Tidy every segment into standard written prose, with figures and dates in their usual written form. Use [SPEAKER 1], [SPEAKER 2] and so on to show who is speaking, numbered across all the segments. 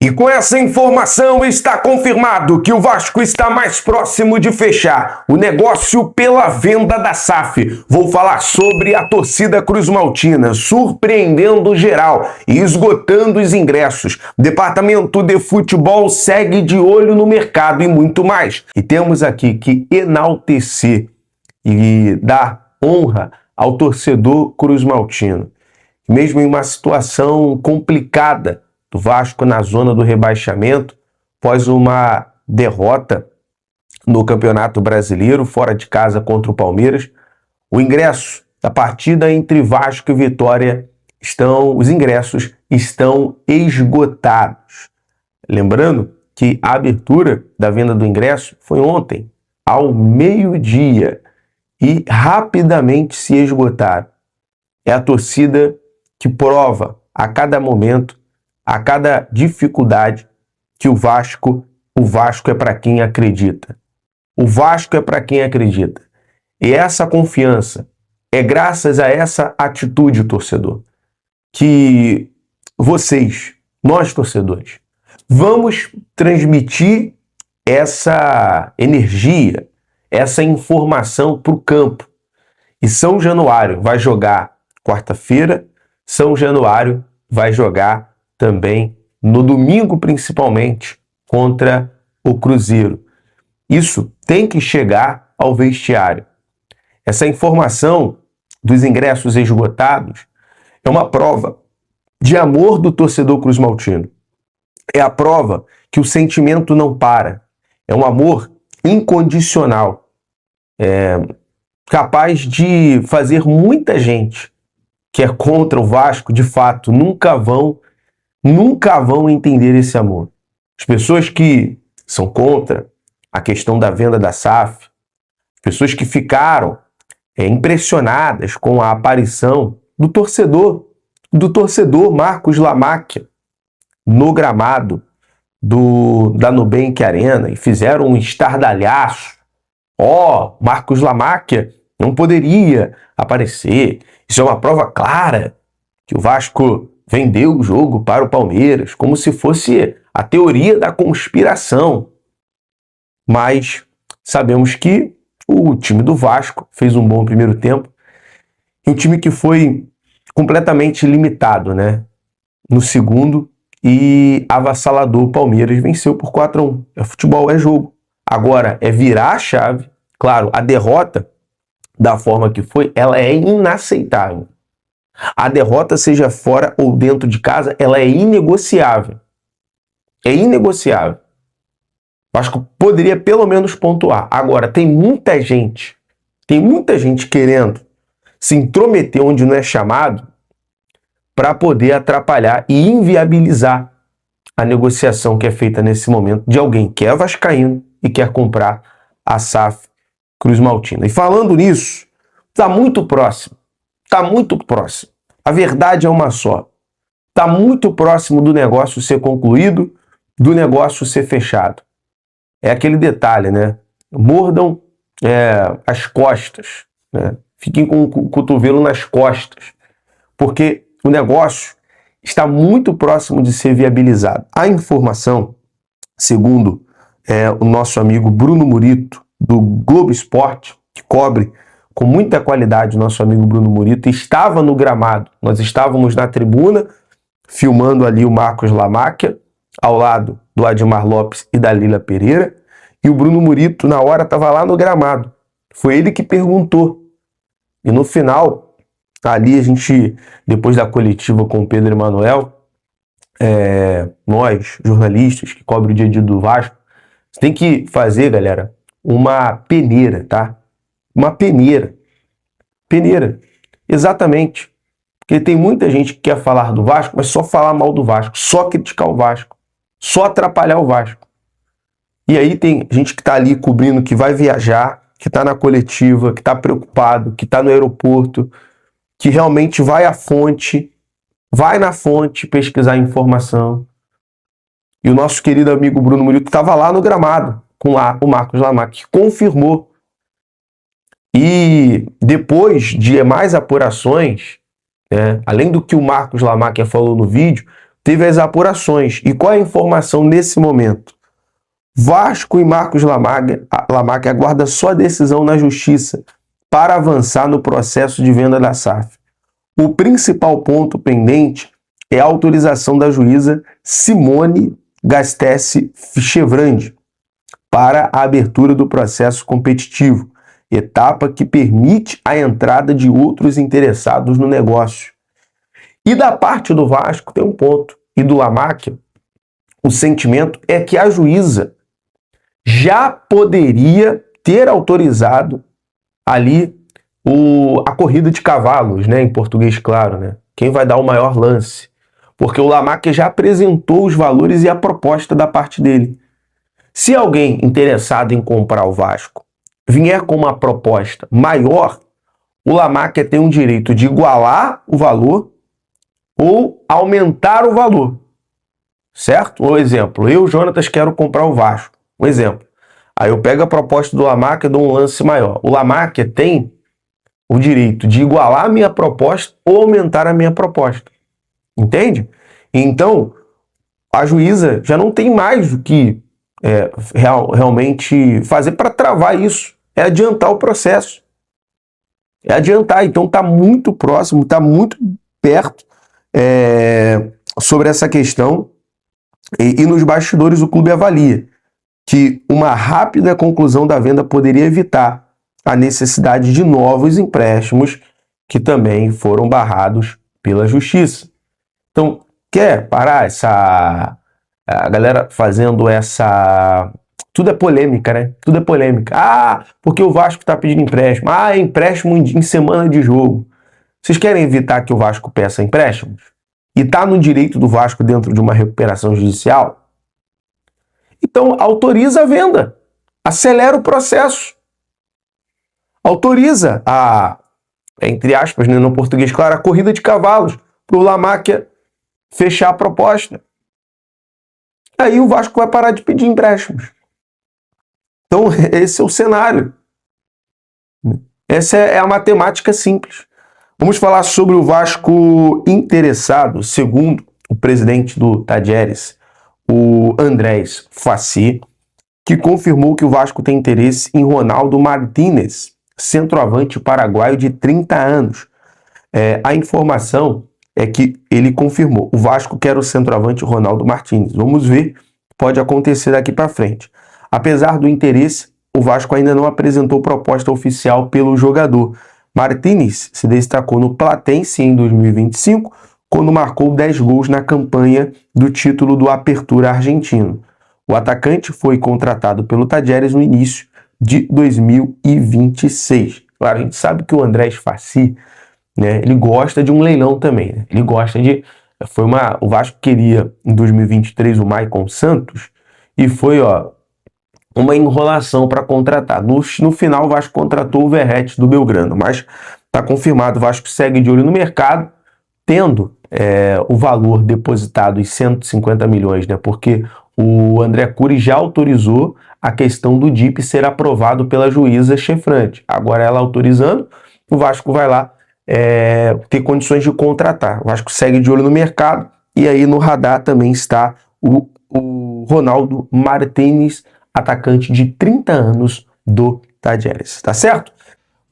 [SPEAKER 1] E com essa informação está confirmado que o Vasco está mais próximo de fechar o negócio pela venda da SAF. Vou falar sobre a torcida cruzmaltina surpreendendo geral e esgotando os ingressos. O departamento de futebol segue de olho no mercado e muito mais. E temos aqui que enaltecer e dar honra ao torcedor cruzmaltino. Mesmo em uma situação complicada do Vasco na zona do rebaixamento, após uma derrota no Campeonato Brasileiro, fora de casa contra o Palmeiras, o ingresso da partida entre Vasco e Vitória os ingressos estão esgotados. Lembrando que a abertura da venda do ingresso foi ontem, ao meio-dia, e rapidamente se esgotaram. É a torcida que prova a cada momento, a cada dificuldade, que o Vasco é para quem acredita. O Vasco é para quem acredita. E essa confiança é graças a essa atitude, torcedor, que nós torcedores, vamos transmitir essa energia, essa informação para o campo. E São Januário vai jogar quarta-feira, São Januário vai jogar também no domingo, principalmente, contra o Cruzeiro. Isso tem que chegar ao vestiário. Essa informação dos ingressos esgotados é uma prova de amor do torcedor cruzmaltino. É a prova que o sentimento não para. É um amor incondicional. Capaz de fazer muita gente que é contra o Vasco, de fato, nunca vão entender esse amor. As pessoas que são contra a questão da venda da SAF, as pessoas que ficaram impressionadas com a aparição do torcedor Marcos Lamacchia no gramado da Nubank Arena e fizeram um estardalhaço. Marcos Lamacchia não poderia aparecer. Isso é uma prova clara que o Vasco vendeu o jogo para o Palmeiras, como se fosse a teoria da conspiração. Mas sabemos que o time do Vasco fez um bom primeiro tempo. Um time que foi completamente limitado, né? No segundo, e avassalador. O Palmeiras venceu por 4-1. É futebol, é jogo. Agora, é virar a chave. Claro, a derrota, da forma que foi, ela é inaceitável. A derrota, seja fora ou dentro de casa, ela é inegociável. É inegociável. Eu acho que poderia pelo menos pontuar. Agora, tem muita gente querendo se intrometer onde não é chamado para poder atrapalhar e inviabilizar a negociação que é feita nesse momento de alguém que é vascaíno e quer comprar a SAF cruzmaltina. E falando nisso, está muito próximo. Está muito próximo. A verdade é uma só. Está muito próximo do negócio ser concluído, do negócio ser fechado. É aquele detalhe, né? Mordam as costas, né? Fiquem com o cotovelo nas costas, porque o negócio está muito próximo de ser viabilizado. A informação, segundo o nosso amigo Bruno Murito, do Globo Esporte, que cobre com muita qualidade o nosso amigo Bruno Murito, estava no gramado. Nós estávamos na tribuna, filmando ali o Marcos Lamacchia, ao lado do Admar Lopes e da Lila Pereira, e o Bruno Murito, na hora, estava lá no gramado. Foi ele que perguntou. E no final, ali a gente, depois da coletiva com o Pedro Emanuel, nós, jornalistas que cobrem o dia a dia do Vasco, tem que fazer, galera, uma peneira, tá? Uma peneira. Peneira. Exatamente. Porque tem muita gente que quer falar do Vasco, mas só falar mal do Vasco, só criticar o Vasco, só atrapalhar o Vasco. E aí tem gente que tá ali cobrindo, que vai viajar, que tá na coletiva, que tá preocupado, que tá no aeroporto, que realmente vai na fonte pesquisar informação. E o nosso querido amigo Bruno Murito estava lá no gramado, com o Marcos Lamacchia, que confirmou. E depois de mais apurações, além do que o Marcos Lamacchia falou no vídeo, teve as apurações. E qual é a informação nesse momento? Vasco e Marcos Lamaque aguarda só decisão na justiça para avançar no processo de venda da SAF. O principal ponto pendente é a autorização da juíza Simone Gastesse Chevrandi para a abertura do processo competitivo, etapa que permite a entrada de outros interessados no negócio. E da parte do Vasco tem um ponto, e do Lamaque, o sentimento é que a juíza já poderia ter autorizado ali a corrida de cavalos, né, em português claro, né? Quem vai dar o maior lance? Porque o Lamaque já apresentou os valores e a proposta da parte dele. Se alguém interessado em comprar o Vasco vier com uma proposta maior, o Lamaque tem o direito de igualar o valor ou aumentar o valor, certo? Um exemplo, eu, Jonatas, quero comprar o Vasco. Um exemplo. Aí eu pego a proposta do Lamaque e dou um lance maior. O Lamaque tem o direito de igualar a minha proposta ou aumentar a minha proposta. Entende? Então, a juíza já não tem mais o que realmente fazer para travar isso. É adiantar o processo. É adiantar. Então, está muito próximo, está muito perto sobre essa questão. E nos bastidores o clube avalia que uma rápida conclusão da venda poderia evitar a necessidade de novos empréstimos que também foram barrados pela justiça. Então, quer parar a galera fazendo essa... Tudo é polêmica, né? Tudo é polêmica. Ah, porque o Vasco está pedindo empréstimo. Ah, é empréstimo em semana de jogo. Vocês querem evitar que o Vasco peça empréstimos? E está no direito do Vasco dentro de uma recuperação judicial? Então, autoriza a venda. Acelera o processo. Autoriza entre aspas, né, no português claro, a corrida de cavalos para o Lamaque fechar a proposta. Aí o Vasco vai parar de pedir empréstimos. Então, esse é o cenário. Essa é a matemática simples. Vamos falar sobre o Vasco interessado, segundo o presidente do Tajeres, o Andrés Fassi, que confirmou que o Vasco tem interesse em Ronaldo Martínez, centroavante paraguaio de 30 anos. A informação é que ele confirmou. O Vasco quer o centroavante Ronaldo Martínez. Vamos ver, pode acontecer daqui para frente. Apesar do interesse, o Vasco ainda não apresentou proposta oficial pelo jogador. Martínez se destacou no Platense em 2025, quando marcou 10 gols na campanha do título do Apertura argentino. O atacante foi contratado pelo Tajeres no início de 2026. Claro, a gente sabe que o Andrés Fassi, né, ele gosta de um leilão também. Né? Ele gosta de... O Vasco queria, em 2023, o Maicon Santos, e foi uma enrolação para contratar. No final, o Vasco contratou o Verratti do Belgrano, mas está confirmado, o Vasco segue de olho no mercado, tendo o valor depositado em 150 milhões, né? Porque o André Cury já autorizou a questão do DIP ser aprovado pela juíza Chevrandi. Agora ela autorizando, o Vasco vai lá ter condições de contratar. O Vasco segue de olho no mercado e aí no radar também está o Ronaldo Martínez, atacante de 30 anos do Tajeres. Tá certo?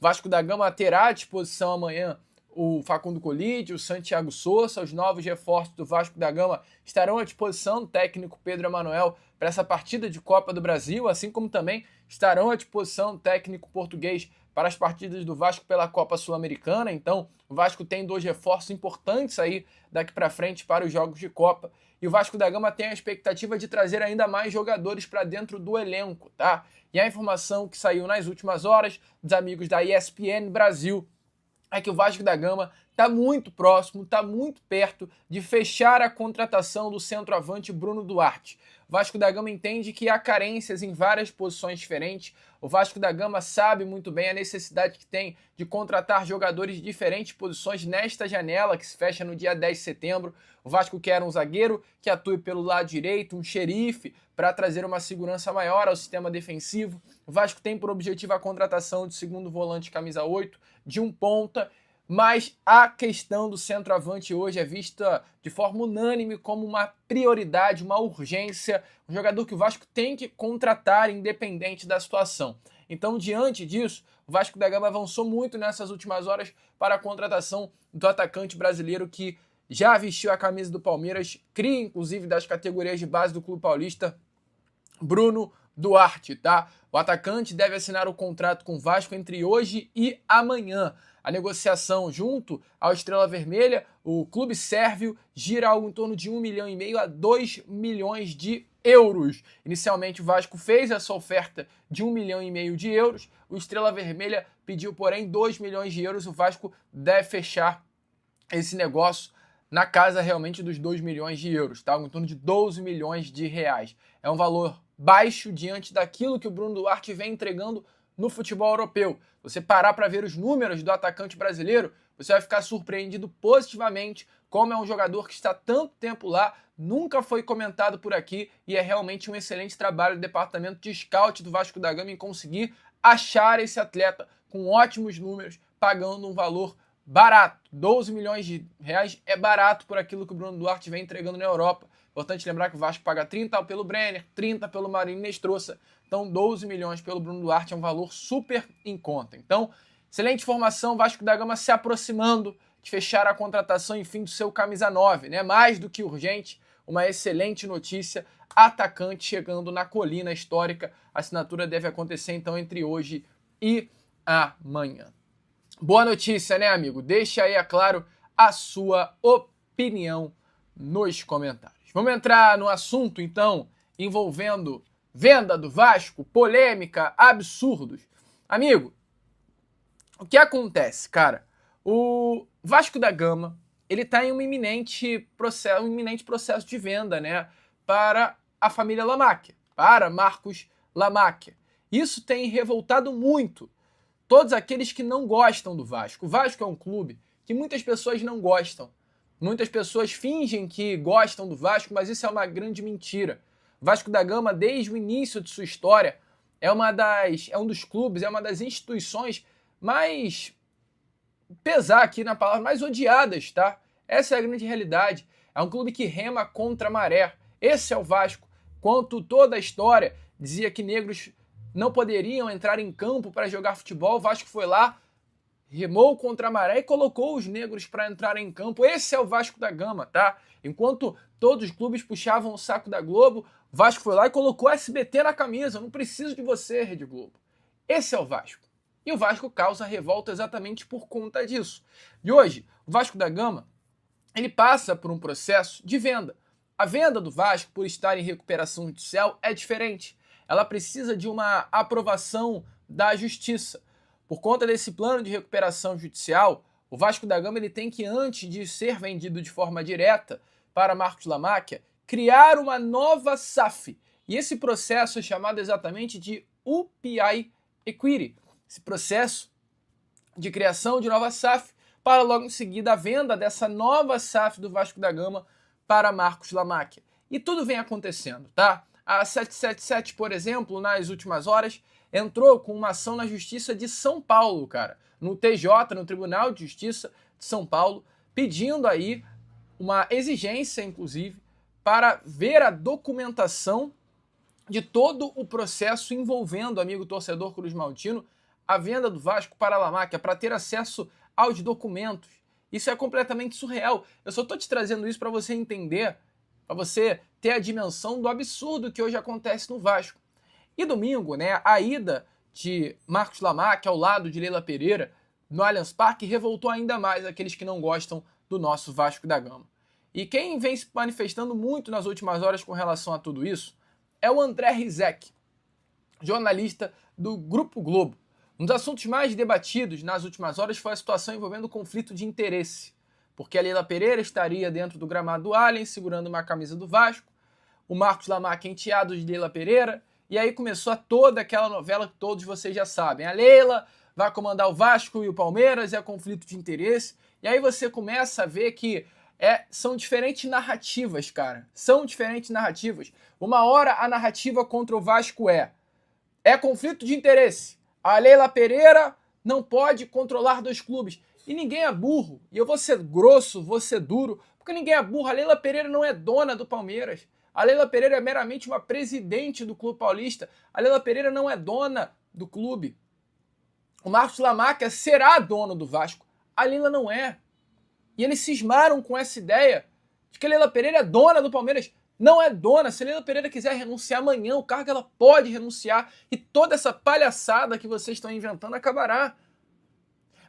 [SPEAKER 2] Vasco da Gama terá à disposição amanhã o Facundo Colide, o Santiago Sousa, os novos reforços do Vasco da Gama estarão à disposição do técnico Pedro Emanuel para essa partida de Copa do Brasil, assim como também estarão à disposição do técnico português para as partidas do Vasco pela Copa Sul-Americana. Então, o Vasco tem 2 reforços importantes aí daqui para frente para os jogos de Copa. E o Vasco da Gama tem a expectativa de trazer ainda mais jogadores para dentro do elenco, tá? E a informação que saiu nas últimas horas dos amigos da ESPN Brasil é que o Vasco da Gama está muito próximo, está muito perto de fechar a contratação do centroavante Bruno Duarte. O Vasco da Gama entende que há carências em várias posições diferentes. O Vasco da Gama sabe muito bem a necessidade que tem de contratar jogadores de diferentes posições nesta janela que se fecha no dia 10 de setembro. O Vasco quer um zagueiro que atue pelo lado direito, um xerife para trazer uma segurança maior ao sistema defensivo. O Vasco tem por objetivo a contratação de segundo volante camisa 8, de um ponta. mas a questão do centroavante hoje é vista de forma unânime como uma prioridade, uma urgência, um jogador que o Vasco tem que contratar independente da situação. Então, diante disso, o Vasco da Gama avançou muito nessas últimas horas para a contratação do atacante brasileiro que já vestiu a camisa do Palmeiras, cria inclusive das categorias de base do Clube Paulista, Bruno Duarte, tá? O atacante deve assinar o contrato com o Vasco entre hoje e amanhã. A negociação junto ao Estrela Vermelha, o clube sérvio, gira algo em torno de 1,5 milhão a 2 milhões de euros. Inicialmente o Vasco fez essa oferta de 1,5 milhão de euros, o Estrela Vermelha pediu, porém, 2 milhões de euros. O Vasco deve fechar esse negócio na casa realmente dos 2 milhões de euros, tá? Em torno de 12 milhões de reais. É um valor baixo diante daquilo que o Bruno Duarte vem entregando no futebol europeu. Você parar para ver os números do atacante brasileiro, você vai ficar surpreendido positivamente como é um jogador que está tanto tempo lá, nunca foi comentado por aqui e é realmente um excelente trabalho do departamento de scout do Vasco da Gama em conseguir achar esse atleta com ótimos números, pagando um valor barato. 12 milhões de reais é barato por aquilo que o Bruno Duarte vem entregando na Europa. Importante lembrar que o Vasco paga 30 pelo Brenner, 30 pelo Marinho Nestroça. Então 12 milhões pelo Bruno Duarte é um valor super em conta. Então, excelente informação, Vasco da Gama se aproximando de fechar a contratação, enfim, do seu camisa 9, né? Mais do que urgente, uma excelente notícia, atacante chegando na colina histórica. A assinatura deve acontecer então entre hoje e amanhã. Boa notícia, né, amigo? Deixa aí, é claro, a sua opinião nos comentários. Vamos entrar no assunto, então, envolvendo venda do Vasco, polêmica, absurdos. Amigo, o que acontece, cara? O Vasco da Gama, ele está em um iminente processo de venda, né, para a família Lamáquia, para Marcos Lamáquia. Isso tem revoltado muito todos aqueles que não gostam do Vasco. O Vasco é um clube que muitas pessoas não gostam. Muitas pessoas fingem que gostam do Vasco, mas isso é uma grande mentira. O Vasco da Gama, desde o início de sua história, é um dos clubes, é uma das instituições mais, pesar aqui na palavra, mais odiadas, tá? Essa é a grande realidade. É um clube que rema contra a maré. Esse é o Vasco. Quanto toda a história dizia que negros não poderiam entrar em campo para jogar futebol, o Vasco foi lá, remou contra a maré e colocou os negros para entrar em campo. Esse é o Vasco da Gama, tá? Enquanto todos os clubes puxavam o saco da Globo, o Vasco foi lá e colocou SBT na camisa. Eu não preciso de você, Rede Globo. Esse é o Vasco. E o Vasco causa revolta exatamente por conta disso. E hoje, o Vasco da Gama, ele passa por um processo de venda. A venda do Vasco, por estar em recuperação judicial, é diferente. Ela precisa de uma aprovação da Justiça. Por conta desse plano de recuperação judicial, o Vasco da Gama ele tem que, antes de ser vendido de forma direta para Marcos Lamáquia, criar uma nova SAF. E esse processo é chamado exatamente de UPI Equity. Esse processo de criação de nova SAF para logo em seguida a venda dessa nova SAF do Vasco da Gama para Marcos Lamáquia. E tudo vem acontecendo, tá? A 777, por exemplo, nas últimas horas, entrou com uma ação na Justiça de São Paulo, cara, no TJ, no Tribunal de Justiça de São Paulo, pedindo aí uma exigência, inclusive, para ver a documentação de todo o processo envolvendo, amigo torcedor Cruz Maltino, a venda do Vasco para a Lamáquia, para ter acesso aos documentos. Isso é completamente surreal. Eu só estou te trazendo isso para você entender, para você ter a dimensão do absurdo que hoje acontece no Vasco. E domingo, né, a ida de Marcos Lamáquia ao lado de Leila Pereira no Allianz Parque revoltou ainda mais aqueles que não gostam do nosso Vasco da Gama. E quem vem se manifestando muito nas últimas horas com relação a tudo isso é o André Rizek, jornalista do Grupo Globo. Um dos assuntos mais debatidos nas últimas horas foi a situação envolvendo o conflito de interesse, porque a Leila Pereira estaria dentro do gramado do Allianz segurando uma camisa do Vasco, o Marcos Lamáquia enteado de Leila Pereira, e aí começou toda aquela novela que todos vocês já sabem. A Leila vai comandar o Vasco e o Palmeiras, é conflito de interesse, e aí você começa a ver que são diferentes narrativas, cara. São diferentes narrativas. Uma hora a narrativa contra o Vasco é conflito de interesse. A Leila Pereira não pode controlar dois clubes. E ninguém é burro. E eu vou ser grosso, vou ser duro, porque ninguém é burro. A Leila Pereira não é dona do Palmeiras. A Leila Pereira é meramente uma presidente do Clube Paulista. A Leila Pereira não é dona do clube. O Marcos Lamáquia será dono do Vasco. A Leila não é. E eles cismaram com essa ideia de que a Leila Pereira é dona do Palmeiras. Não é dona. Se a Leila Pereira quiser renunciar amanhã, o cargo ela pode renunciar. E toda essa palhaçada que vocês estão inventando acabará.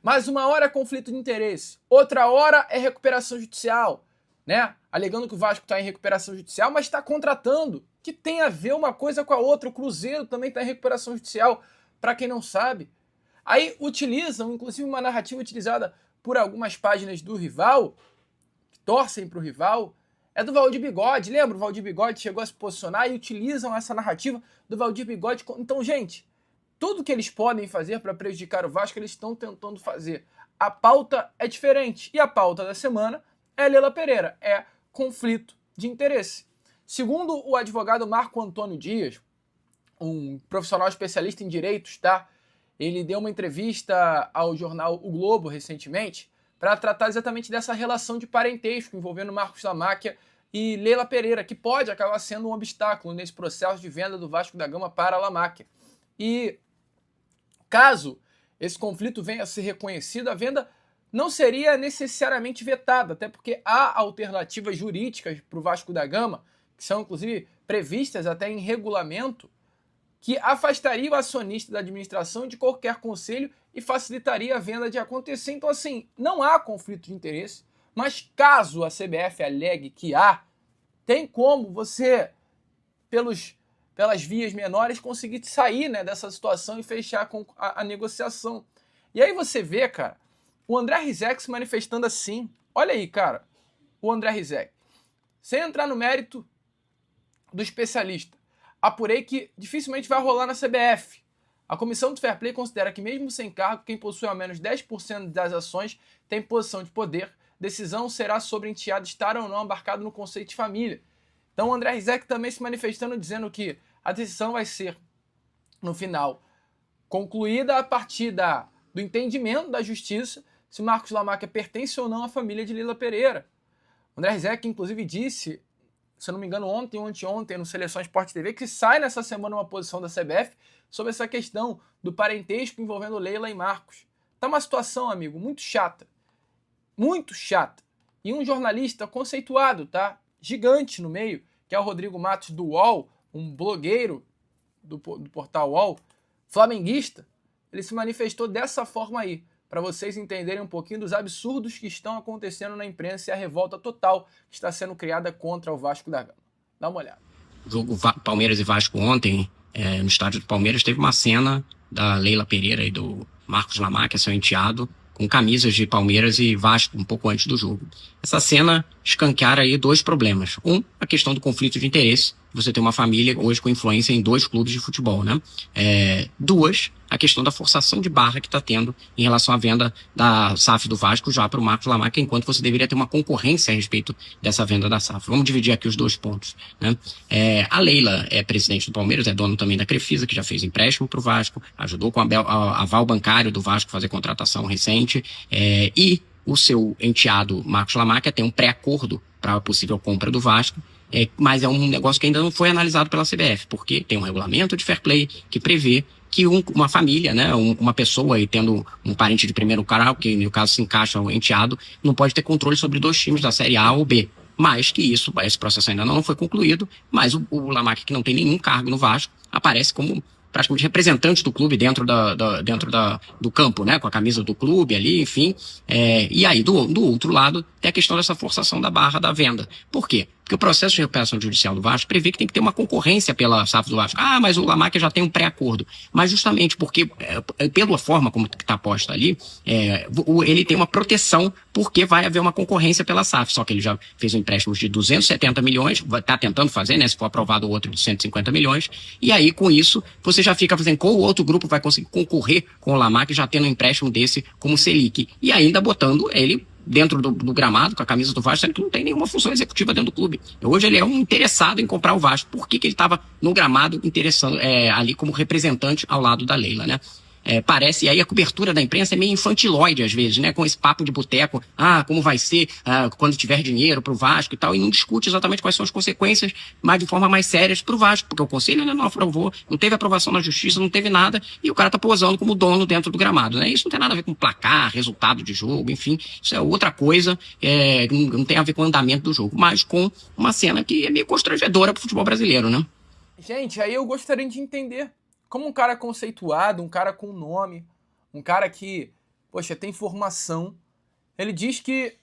[SPEAKER 2] Mas uma hora é conflito de interesse, outra hora é recuperação judicial, né? Alegando que o Vasco está em recuperação judicial, mas está contratando. Que tem a ver uma coisa com a outra. O Cruzeiro também está em recuperação judicial, para quem não sabe. Aí utilizam, inclusive uma narrativa utilizada por algumas páginas do rival, que torcem para o rival, é do Valdir Bigode. Lembra? O Valdir Bigode chegou a se posicionar e utilizam essa narrativa do Valdir Bigode. Então, gente, tudo que eles podem fazer para prejudicar o Vasco, eles estão tentando fazer. A pauta é diferente. E a pauta da semana é Leila Pereira. É conflito de interesse. Segundo o advogado Marco Antônio Dias, um profissional especialista em direitos, tá? Ele deu uma entrevista ao jornal O Globo recentemente para tratar exatamente dessa relação de parentesco envolvendo Marcos Lamáquia e Leila Pereira, que pode acabar sendo um obstáculo nesse processo de venda do Vasco da Gama para a Lamáquia. E caso esse conflito venha a ser reconhecido, a venda não seria necessariamente vetada, até porque há alternativas jurídicas para o Vasco da Gama, que são inclusive previstas até em regulamento, que afastaria o acionista da administração de qualquer conselho e facilitaria a venda de acontecer. Então, assim, não há conflito de interesse, mas caso a CBF alegue que há, tem como você, pelas vias menores, conseguir sair, né, dessa situação e fechar com a negociação. E aí você vê, cara, o André Rizek se manifestando assim. Olha aí, cara, o André Rizek. Sem entrar no mérito do especialista, apurei que dificilmente vai rolar na CBF. A Comissão do Fair Play considera que mesmo sem cargo, quem possui ao menos 10% das ações tem posição de poder. Decisão será sobre enteado estar ou não embarcado no conceito de família. Então o André Rizek também se manifestando dizendo que a decisão vai ser, no final, concluída a partir do entendimento da justiça se Marcos Lamáquia pertence ou não à família de Leila Pereira. O André Rizek, inclusive, disse, se eu não me engano, ontem no Seleção Sport TV, que sai nessa semana uma posição da CBF sobre essa questão do parentesco envolvendo Leila e Marcos. Tá uma situação, amigo, muito chata. Muito chata. E um jornalista conceituado, tá? Gigante no meio, que é o Rodrigo Matos do UOL, um blogueiro do portal UOL, flamenguista, ele se manifestou dessa forma aí, para vocês entenderem um pouquinho dos absurdos que estão acontecendo na imprensa e a revolta total que está sendo criada contra o Vasco da Gama. Dá uma olhada.
[SPEAKER 3] O jogo Palmeiras e Vasco ontem, no estádio do Palmeiras, teve uma cena da Leila Pereira e do Marcos Lamáquia, seu enteado, com camisas de Palmeiras e Vasco um pouco antes do jogo. Essa cena escancara aí dois problemas. Um, a questão do conflito de interesse. Você tem uma família hoje com influência em 2 clubes de futebol, né? 2, a questão da forçação de barra que está tendo em relação à venda da SAF do Vasco já para o Marcos Lamáquia, enquanto você deveria ter uma concorrência a respeito dessa venda da SAF. Vamos dividir aqui os 2 pontos, né? A Leila é presidente do Palmeiras, é dona também da Crefisa, que já fez empréstimo para o Vasco, ajudou com a aval bancário do Vasco fazer contratação recente, e o seu enteado Marcos Lamáquia tem um pré-acordo para a possível compra do Vasco, mas é um negócio que ainda não foi analisado pela CBF, porque tem um regulamento de fair play que prevê que uma família, né, uma pessoa aí tendo um parente de primeiro grau, que no caso se encaixa o enteado, não pode ter controle sobre 2 times da Série A ou B. Mais que isso, esse processo ainda não foi concluído, mas o Lamáquia, que não tem nenhum cargo no Vasco, aparece como praticamente representante do clube dentro do campo, né, com a camisa do clube ali, enfim. E aí, do outro lado, tem a questão dessa forçação da barra da venda. Por quê? Porque o processo de recuperação judicial do Vasco prevê que tem que ter uma concorrência pela SAF do Vasco. Ah, mas o Lamáquia já tem um pré-acordo. Mas justamente porque, pela forma como está posta ali, ele tem uma proteção porque vai haver uma concorrência pela SAF. Só que ele já fez um empréstimo de 270 milhões, está tentando fazer, né? Se for aprovado o outro de 150 milhões. E aí, com isso, você já fica fazendo qual outro grupo vai conseguir concorrer com o Lamáquia já tendo um empréstimo desse como Selic. E ainda botando ele dentro do gramado, com a camisa do Vasco, sendo que não tem nenhuma função executiva dentro do clube. Hoje ele é um interessado em comprar o Vasco. Por que ele estava no gramado interessando ali como representante ao lado da Leila, né? parece, e aí a cobertura da imprensa é meio infantilóide às vezes, né? Com esse papo de boteco, como vai ser quando tiver dinheiro pro Vasco e tal, e não discute exatamente quais são as consequências, mas de forma mais sérias pro Vasco, porque o Conselho ainda não aprovou, não teve aprovação na Justiça, não teve nada, e o cara tá posando como dono dentro do gramado, né? Isso não tem nada a ver com placar, resultado de jogo, enfim, isso é outra coisa, não tem a ver com o andamento do jogo, mas com uma cena que é meio constrangedora pro futebol brasileiro, né?
[SPEAKER 2] Gente, aí eu gostaria de entender como um cara conceituado, um cara com nome, um cara que, poxa, tem formação, ele diz que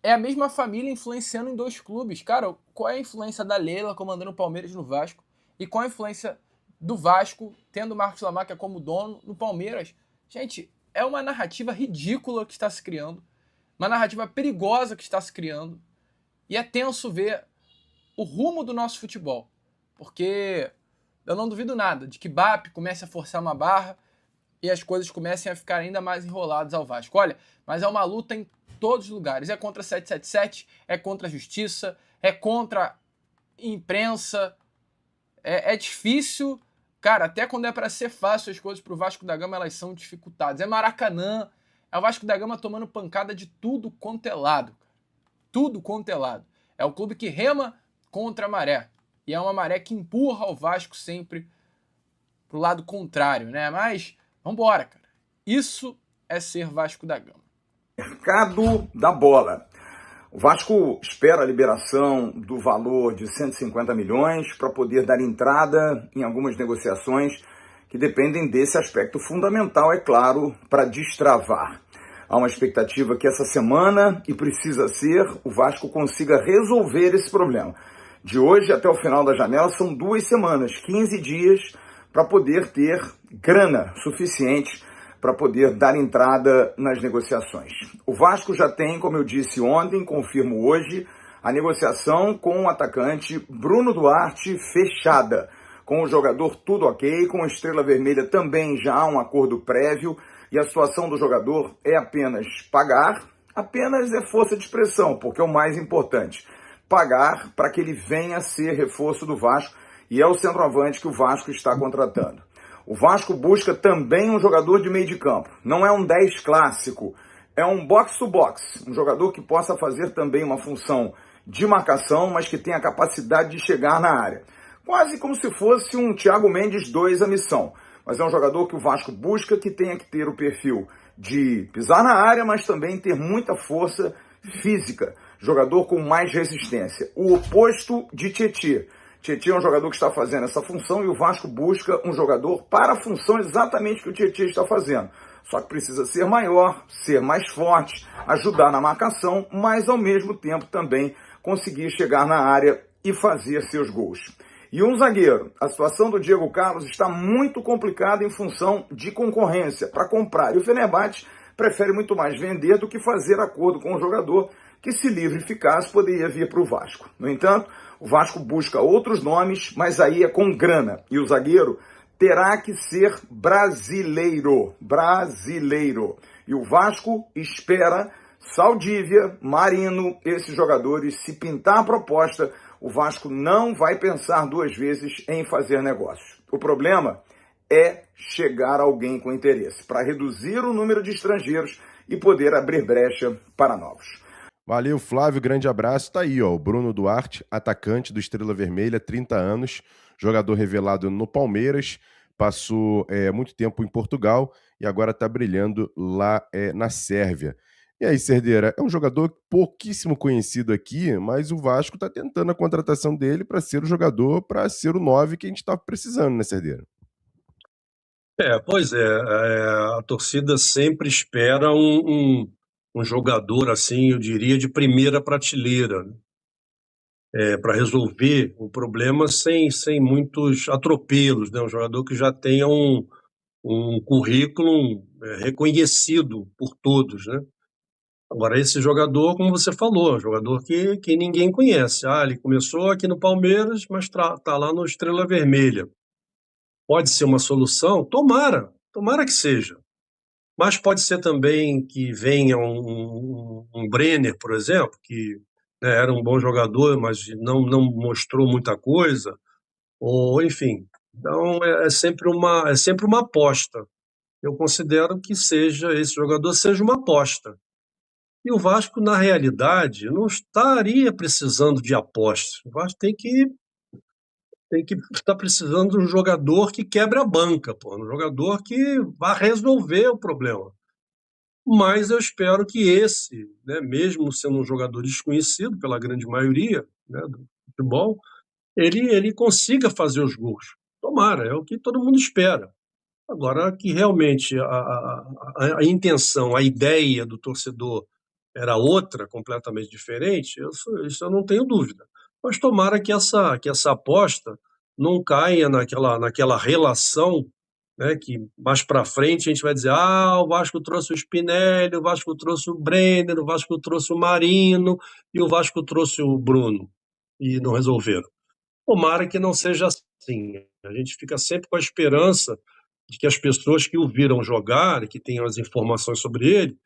[SPEAKER 2] é a mesma família influenciando em dois clubes. Cara, qual é a influência da Leila comandando o Palmeiras no Vasco? E qual a influência do Vasco, tendo o Marcos Lamáquia como dono, no Palmeiras? Gente, é uma narrativa ridícula que está se criando, uma narrativa perigosa que está se criando, e é tenso ver o rumo do nosso futebol. Porque eu não duvido nada de que BAP comece a forçar uma barra e as coisas comecem a ficar ainda mais enroladas ao Vasco. Olha, mas é uma luta em todos os lugares. É contra a 777, é contra a justiça, é contra a imprensa. É difícil. Cara, até quando é para ser fácil as coisas pro Vasco da Gama, elas são dificultadas. É Maracanã, é o Vasco da Gama tomando pancada de tudo quanto é lado. Tudo quanto é lado. É o clube que rema contra a maré. E é uma maré que empurra o Vasco sempre pro lado contrário, né? Mas, vambora, cara. Isso é ser Vasco da Gama.
[SPEAKER 4] Mercado da bola. O Vasco espera a liberação do valor de 150 milhões para poder dar entrada em algumas negociações que dependem desse aspecto fundamental, é claro, para destravar. Há uma expectativa que essa semana, e precisa ser, o Vasco consiga resolver esse problema. De hoje até o final da janela são 2 semanas, 15 dias, para poder ter grana suficiente para poder dar entrada nas negociações. O Vasco já tem, como eu disse ontem, confirmo hoje, a negociação com o atacante Bruno Duarte fechada. Com o jogador tudo ok, com a Estrela Vermelha também já há um acordo prévio, e a situação do jogador é apenas pagar, apenas é força de expressão, porque é o mais importante. Pagar para que ele venha a ser reforço do Vasco, e é o centroavante que o Vasco está contratando. O Vasco busca também um jogador de meio de campo. Não é um 10 clássico, é um box-to-box, um jogador que possa fazer também uma função de marcação, mas que tenha a capacidade de chegar na área. Quase como se fosse um Thiago Mendes 2 a missão. Mas é um jogador que o Vasco busca, que tenha que ter o perfil de pisar na área, mas também ter muita força física. Jogador com mais resistência. O oposto de Tietê. Tietê é um jogador que está fazendo essa função e o Vasco busca um jogador para a função exatamente que o Tietê está fazendo. Só que precisa ser maior, ser mais forte, ajudar na marcação, mas ao mesmo tempo também conseguir chegar na área e fazer seus gols. E um zagueiro. A situação do Diego Carlos está muito complicada em função de concorrência para comprar. E o Fenerbahçe prefere muito mais vender do que fazer acordo com o jogador que, se livre e ficasse, poderia vir para o Vasco. No entanto, o Vasco busca outros nomes, mas aí é com grana. E o zagueiro terá que ser brasileiro. Brasileiro. E o Vasco espera Saldívia, Marino, esses jogadores. Se pintar a proposta, o Vasco não vai pensar 2 vezes em fazer negócio. O problema é chegar a alguém com interesse, para reduzir o número de estrangeiros e poder abrir brecha para novos.
[SPEAKER 1] Valeu, Flávio, grande abraço. Tá aí, ó, o Bruno Duarte, atacante do Estrela Vermelha, 30 anos, jogador revelado no Palmeiras, passou muito tempo em Portugal e agora está brilhando lá na Sérvia. E aí, Cerdeira, é um jogador pouquíssimo conhecido aqui, mas o Vasco está tentando a contratação dele para ser o jogador, para ser o 9 que a gente está precisando, né, Cerdeira?
[SPEAKER 5] Pois é, a torcida sempre espera um jogador, assim, eu diria, de primeira prateleira, né? Para resolver o problema sem muitos atropelos, né? Um jogador que já tenha um currículo reconhecido por todos, né? Agora, esse jogador, como você falou, é um jogador que ninguém conhece. Ele começou aqui no Palmeiras, mas tá lá no Estrela Vermelha. Pode ser uma solução? Tomara que seja. Mas pode ser também que venha um Brenner, por exemplo, que, né, era um bom jogador, mas não mostrou muita coisa, ou enfim. Então é sempre uma aposta. eu considero que esse jogador seja uma aposta. E o Vasco, na realidade, não estaria precisando de apostas. O Vasco tem que estar precisando de um jogador que quebre a banca, pô, um jogador que vá resolver o problema. Mas eu espero que esse, né, mesmo sendo um jogador desconhecido pela grande maioria, né, do futebol, ele consiga fazer os gols. Tomara, é o que todo mundo espera. Agora, que realmente a intenção, a ideia do torcedor era outra, completamente diferente, isso eu não tenho dúvida. Mas tomara que essa aposta não caia naquela relação, né, que mais para frente a gente vai dizer: o Vasco trouxe o Spinelli, o Vasco trouxe o Brenner, o Vasco trouxe o Marino e o Vasco trouxe o Bruno, e não resolveram. Tomara que não seja assim. A gente fica sempre com a esperança de que as pessoas que o viram jogar e que tenham as informações sobre ele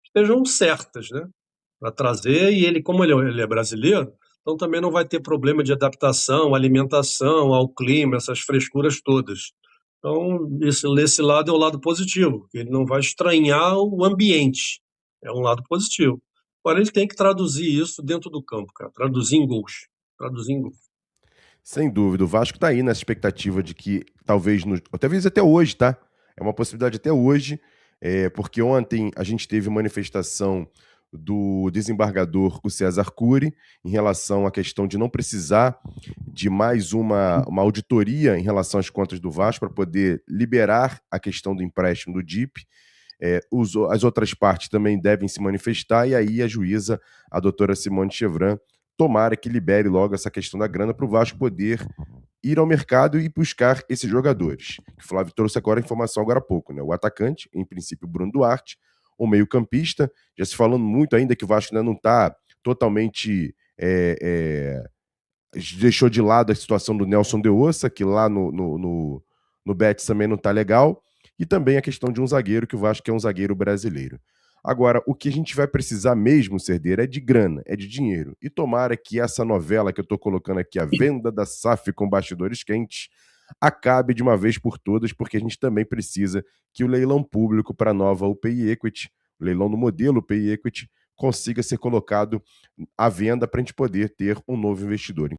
[SPEAKER 5] estejam certas, né? Para trazer, e ele, como ele é brasileiro, então também não vai ter problema de adaptação, alimentação, ao clima, essas frescuras todas. Então, esse lado é o lado positivo, que ele não vai estranhar o ambiente. É um lado positivo. Agora, ele tem que traduzir isso dentro do campo, cara. Traduzir em gols. Traduzir em gols.
[SPEAKER 6] Sem dúvida, o Vasco tá aí nessa expectativa de que talvez até hoje, tá? É uma possibilidade até hoje, porque ontem a gente teve manifestação do desembargador, o César Cury, em relação à questão de não precisar de mais uma auditoria em relação às contas do Vasco para poder liberar a questão do empréstimo do DIP. As outras partes também devem se manifestar, e aí a juíza, a doutora Simone Chevran, tomara que libere logo essa questão da grana para o Vasco poder ir ao mercado e buscar esses jogadores. O Flávio trouxe agora a informação agora há pouco, né? O atacante, em princípio, Bruno Duarte, o meio-campista, já se falando muito ainda que o Vasco ainda não está totalmente deixou de lado a situação do Nelson de Ossa, que lá no Betis também não está legal, e também a questão de um zagueiro, que o Vasco é um zagueiro brasileiro. Agora, o que a gente vai precisar mesmo, Cerdeira, é de grana, é de dinheiro. E tomara que essa novela que eu estou colocando aqui, a venda da SAF com bastidores quentes, acabe de uma vez por todas, porque a gente também precisa que o leilão público para a nova UPI Equity, o leilão no modelo UPI Equity, consiga ser colocado à venda para a gente poder ter um novo investidor.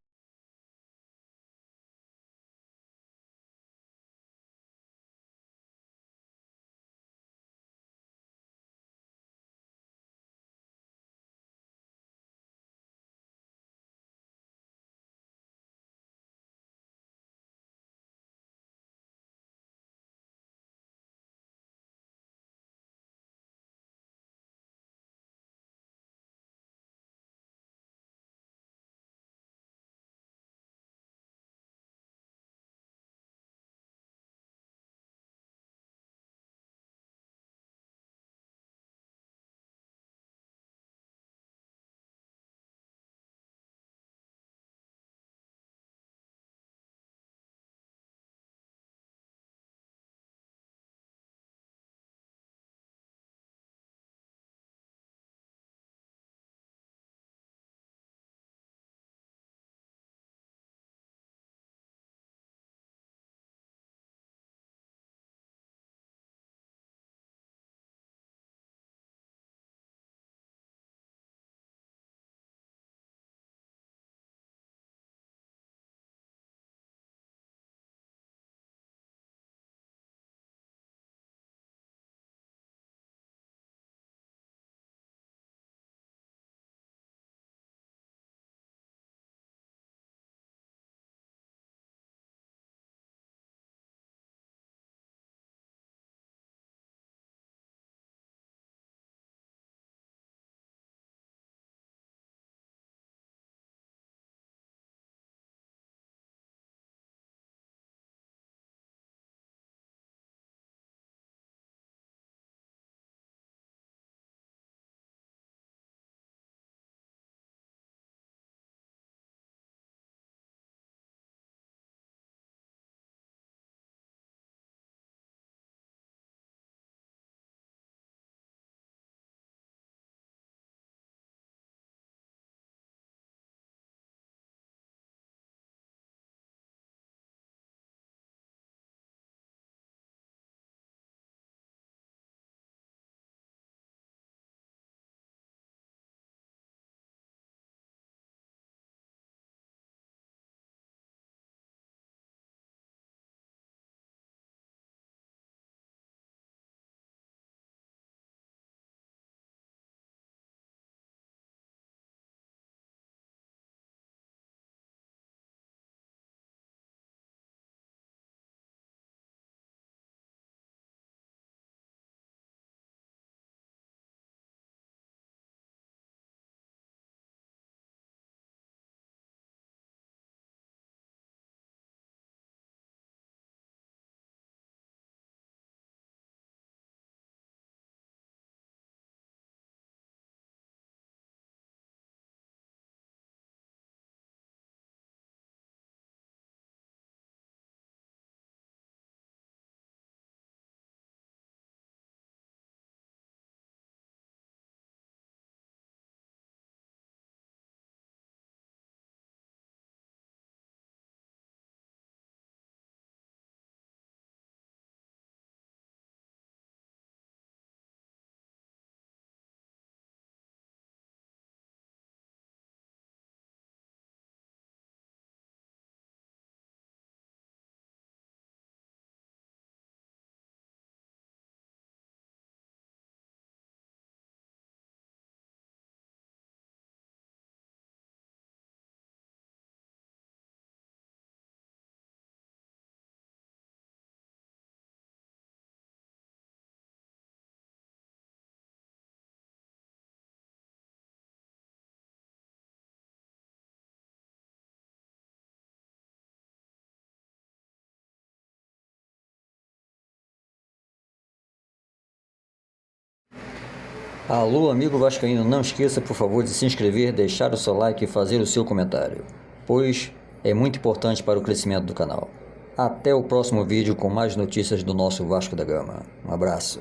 [SPEAKER 7] Alô, amigo vascaíno, não esqueça, por favor, de se inscrever, deixar o seu like e fazer o seu comentário, pois é muito importante para o crescimento do canal. Até o próximo vídeo com mais notícias do nosso Vasco da Gama. Um abraço.